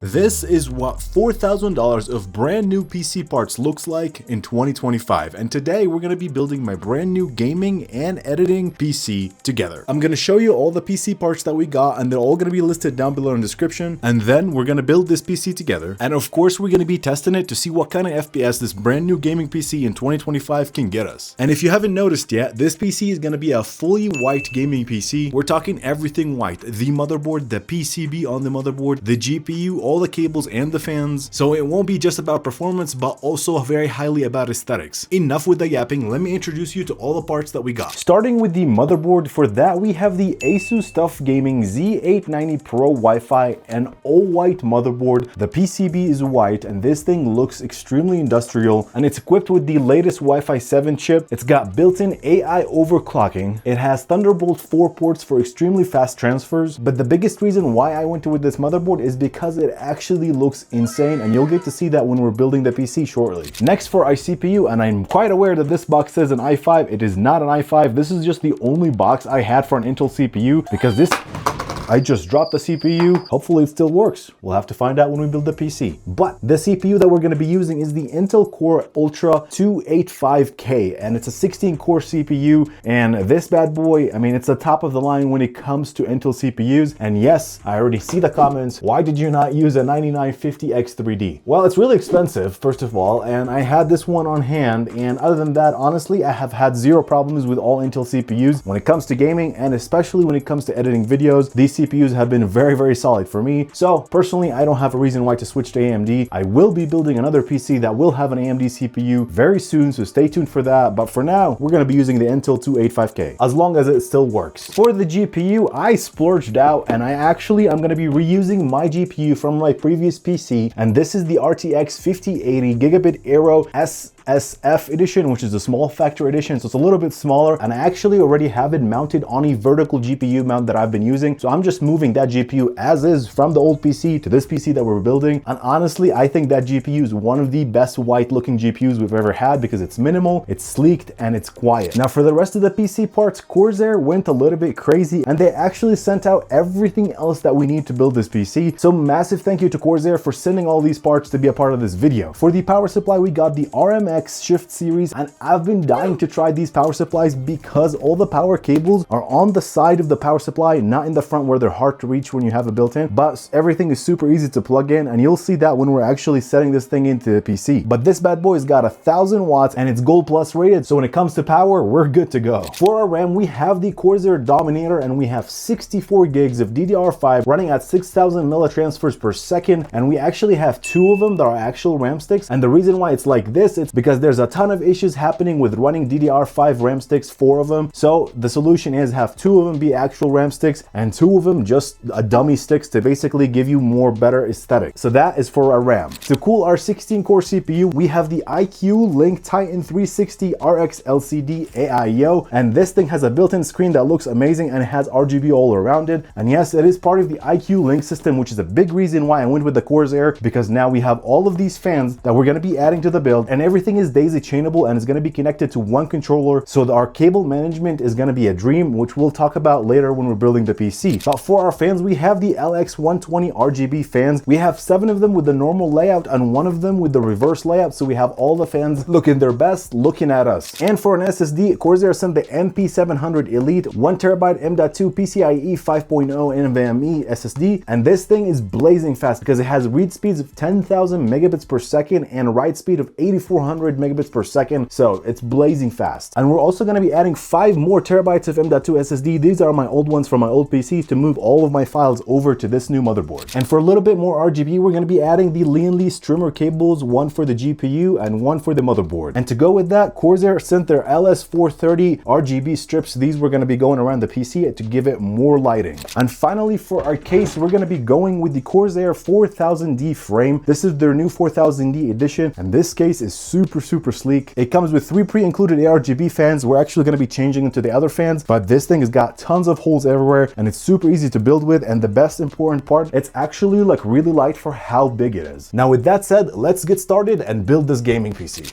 This is what $4,000 of brand new PC parts looks like in 2025, and today we're going to be building my brand new gaming and editing PC together. I'm going to show you all the PC parts that we got, and they're all going to be listed down below in the description, and then we're going to build this PC together. And of course we're going to be testing it to see what kind of FPS this brand new gaming PC in 2025 can get us. And if you haven't noticed yet, this PC is going to be a fully white gaming PC. We're talking everything white: the motherboard, the PCB on the motherboard, the GPU, all the cables and the fans. So it won't be just about performance, but also very highly about aesthetics. Enough with the yapping, let me introduce you to all the parts that we got. Starting with the motherboard, for that we have the ASUS TUF Gaming Z890 Pro Wi-Fi, an all-white motherboard. The PCB is white and this thing looks extremely industrial, and it's equipped with the latest Wi-Fi 7 chip. It's got built-in AI overclocking. It has Thunderbolt 4 ports for extremely fast transfers, but the biggest reason why I went with this motherboard is because it actually looks insane, and you'll get to see that when we're building the PC shortly. Next, for our CPU, and I'm quite aware that this box says an i5. It is not an i5. This is just the only box I had for an Intel CPU, because I just dropped the CPU. Hopefully it still works. We'll have to find out when we build the PC. But the CPU that we're going to be using is the Intel Core Ultra 285K, and it's a 16-core CPU. And this bad boy, I mean, it's the top of the line when it comes to Intel CPUs. And yes, I already see the comments. Why did you not use a 9950X 3D? Well, it's really expensive, first of all, and I had this one on hand. And other than that, honestly, I have had zero problems with all Intel CPUs when it comes to gaming, and especially when it comes to editing videos. These CPUs have been very, very solid for me. So personally, I don't have a reason why to switch to AMD. I will be building another PC that will have an AMD CPU very soon, so stay tuned for that. But for now, we're going to be using the Intel 285K, as long as it still works. For the GPU, I splurged out, and I'm going to be reusing my GPU from my previous PC, and this is the RTX 5080 Gigabit Aero SSF edition, which is the small factor edition, so it's a little bit smaller, and I actually already have it mounted on a vertical GPU mount that I've been using. So I'm just moving that GPU as is from the old PC to this PC that we're building. And honestly, I think that GPU is one of the best white looking GPUs we've ever had, because it's minimal, it's sleeked, and it's quiet. Now for the rest of the PC parts, Corsair went a little bit crazy, and they actually sent out everything else that we need to build this PC. So massive thank you to Corsair for sending all these parts to be a part of this video. For the power supply, we got the RM1000x SHIFT series, and I've been dying to try these power supplies because all the power cables are on the side of the power supply, not in the front where they're hard to reach when you have a built-in, but everything is super easy to plug in, and you'll see that when we're actually setting this thing into the PC. But this bad boy's got 1000 watts and it's Gold Plus rated, so when it comes to power, we're good to go. For our RAM, we have the Corsair Dominator, and we have 64 gigs of DDR5 running at 6000 millitransfers per second, and we actually have two of them that are actual RAM sticks. And the reason why it's like this, it's because there's a ton of issues happening with running DDR5 RAM sticks, 4 of them. So the solution is have 2 of them be actual RAM sticks and 2 of them just a dummy sticks to basically give you more better aesthetic. So that is for our RAM. To cool our 16-core CPU, we have the iCUE Link Titan 360 RX LCD AIO, and this thing has a built-in screen that looks amazing, and it has RGB all around it. And yes, it is part of the iCUE Link system, which is a big reason why I went with the Corsair, because now we have all of these fans that we're going to be adding to the build, and everything is daisy chainable and is going to be connected to one controller, so our cable management is going to be a dream, which we'll talk about later when we're building the PC. But for our fans, we have the LX120 RGB fans. We have 7 of them with the normal layout and 1 of them with the reverse layout, so we have all the fans looking their best, looking at us. And for an SSD, Corsair sent the MP700 Elite 1TB M.2 PCIe 5.0 NVMe SSD, and this thing is blazing fast because it has read speeds of 10,000 megabits per second and write speed of 8400 megabits per second, so it's blazing fast. And we're also going to be adding 5 more terabytes of M.2 SSD. These are my old ones from my old PC to move all of my files over to this new motherboard. And for a little bit more RGB, we're going to be adding the LIAN LI strimmer cables, 1 for the GPU and 1 for the motherboard. And to go with that, Corsair sent their LS430 RGB strips. These were going to be going around the PC to give it more lighting. And finally, for our case, we're going to be going with the Corsair 4000D frame. This is their new 4000D edition, and this case is super sleek. It comes with 3 pre-included ARGB fans. We're actually going to be changing into the other fans, but this thing has got tons of holes everywhere, and it's super easy to build with. And the best important part, it's actually like really light for how big it is. Now with that said, let's get started and build this gaming PC.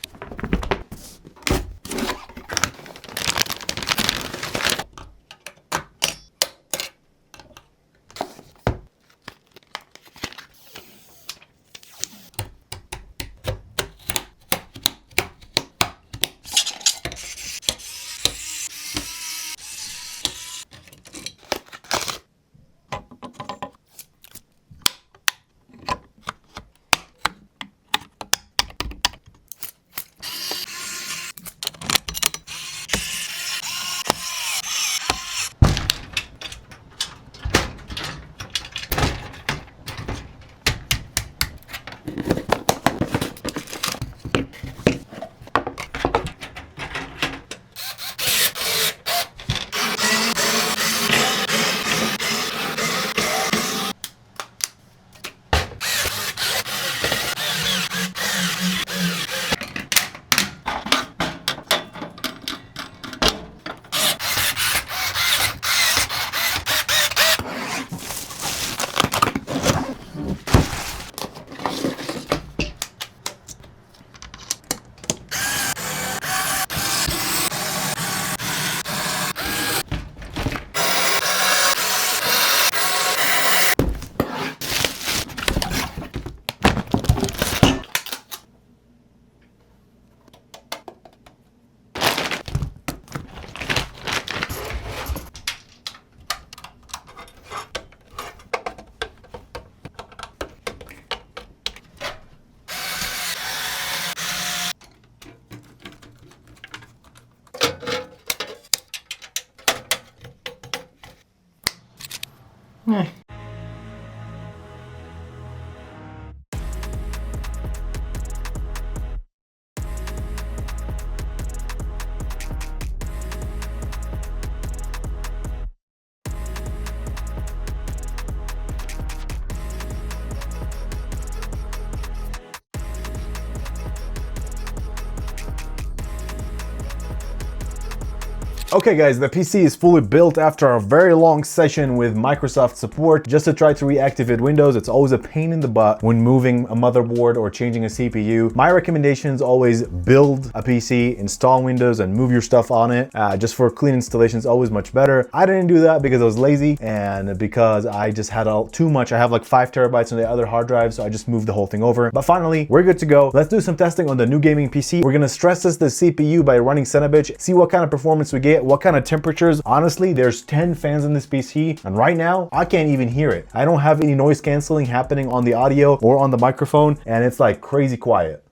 Okay guys, the PC is fully built after a very long session with Microsoft support just to try to reactivate Windows. It's always a pain in the butt when moving a motherboard or changing a CPU. My recommendation is always build a PC, install Windows, and move your stuff on it. Just for clean installation is always much better. I didn't do that because I was lazy and because I just had too much. I have like 5 terabytes on the other hard drive, so I just moved the whole thing over. But finally, we're good to go. Let's do some testing on the new gaming PC. We're gonna stress test the CPU by running Cinebench, see what kind of performance we get, what kind of temperatures. Honestly, there's 10 fans in this PC, and right now, I can't even hear it. I don't have any noise canceling happening on the audio or on the microphone, and it's like crazy quiet.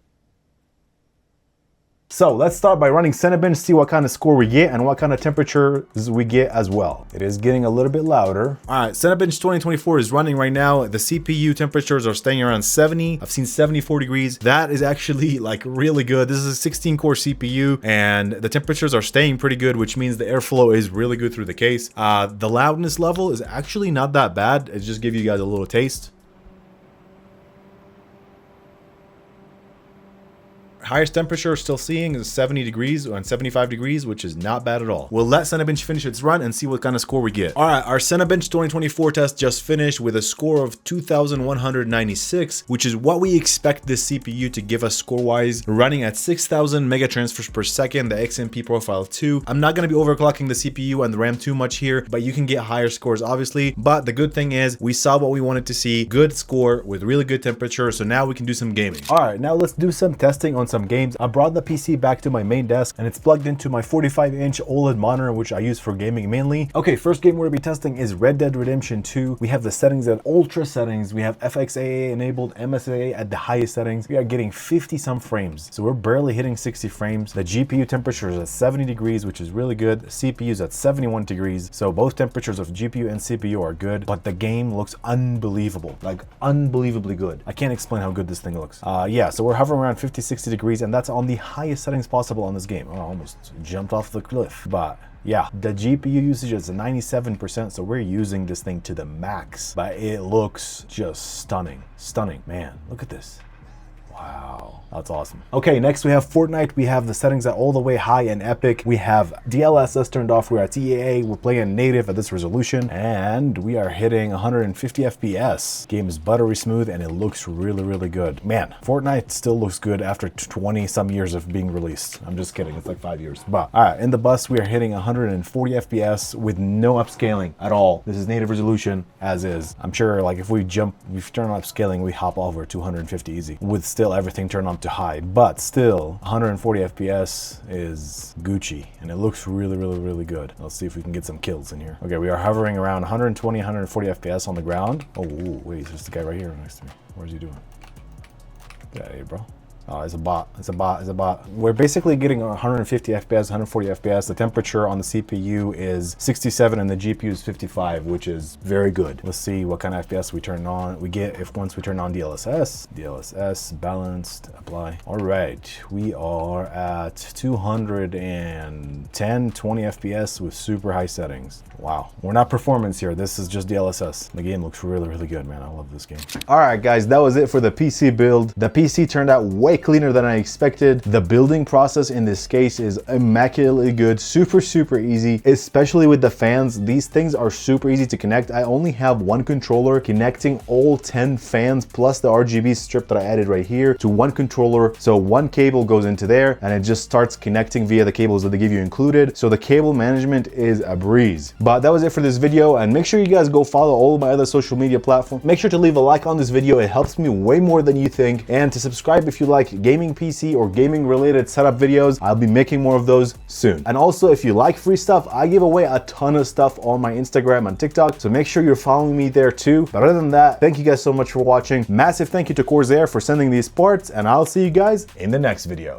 So let's start by running Cinebench, see what kind of score we get and what kind of temperatures we get as well. It is getting a little bit louder. All right, Cinebench 2024 is running right now. The CPU temperatures are staying around 70. I've seen 74 degrees. That is actually like really good. This is a 16 core CPU and the temperatures are staying pretty good, which means the airflow is really good through the case. The loudness level is actually not that bad. It just give you guys a little taste. Highest temperature still seeing is 70 degrees and 75 degrees, which is not bad at all. We'll let Cinebench finish its run and see what kind of score we get. All right, our Cinebench 2024 test just finished with a score of 2196, which is what we expect this CPU to give us score-wise, running at 6000 mega transfers per second, the XMP profile 2. I'm not going to be overclocking the CPU and the RAM too much here, but you can get higher scores obviously. But the good thing is we saw what we wanted to see, good score with really good temperature. So now we can do some gaming. All right, now let's do some testing on some games. I brought the PC back to my main desk and it's plugged into my 45-inch OLED monitor, which I use for gaming mainly. Okay, first game we're gonna be testing is Red Dead Redemption 2. We have the settings at ultra settings. We have FXAA enabled, MSAA at the highest settings. We are getting 50 some frames. So we're barely hitting 60 frames. The GPU temperature is at 70 degrees, which is really good. The CPU is at 71 degrees. So both temperatures of GPU and CPU are good, but the game looks unbelievable, like unbelievably good. I can't explain how good this thing looks. Yeah, so we're hovering around 50, 60 degrees, and that's on the highest settings possible on this game. Oh, I almost jumped off the cliff. But yeah, the GPU usage is 97%, so we're using this thing to the max. But it looks just stunning. Stunning, man. Look at this. Wow, that's awesome. Okay, next we have Fortnite. We have the settings at all the way high and epic. We have DLSS turned off. We're at TAA. We're playing native at this resolution, and we are hitting 150 FPS. Game is buttery smooth, and it looks really, really good. Man, Fortnite still looks good after 20 some years of being released. I'm just kidding. It's like 5 years. But all right, in the bus, we are hitting 140 FPS with no upscaling at all. This is native resolution as is. I'm sure like if we turn on upscaling, we hop over 250 easy with still everything turned on to high, but still 140 FPS is Gucci, and it looks really, really, really good. Let's see if we can get some kills in here. Okay, we are hovering around 120, 140 FPS on the ground. Oh, wait, there's the guy right here next to me. Where's he doing? Get out of here, bro. Oh, it's a bot. It's a bot. It's a bot. We're basically getting 150 FPS, 140 FPS. The temperature on the CPU is 67 and the GPU is 55, which is very good. Let's see what kind of FPS we turn on. We get if once we turn on DLSS. DLSS balanced. Apply. All right, we are at 210, 20 FPS with super high settings. Wow, we're not performance here. This is just DLSS. The game looks really, really good, man. I love this game. All right, guys, that was it for the PC build. The PC turned out way cleaner than I expected. The building process in this case is immaculately good, super, super easy, especially with the fans. These things are super easy to connect. I only have one controller connecting all 10 fans plus the RGB strip that I added right here to one controller. So one cable goes into there and it just starts connecting via the cables that they give you included. So the cable management is a breeze. But that was it for this video, and make sure you guys go follow all of my other social media platforms. Make sure to leave a like on this video. It helps me way more than you think. And to subscribe if you like gaming PC or gaming related setup videos. I'll be making more of those soon. And also, if you like free stuff, I give away a ton of stuff on my Instagram and TikTok, so make sure you're following me there too. But other than that, thank you guys so much for watching. Massive thank you to Corsair for sending these parts, and I'll see you guys in the next video.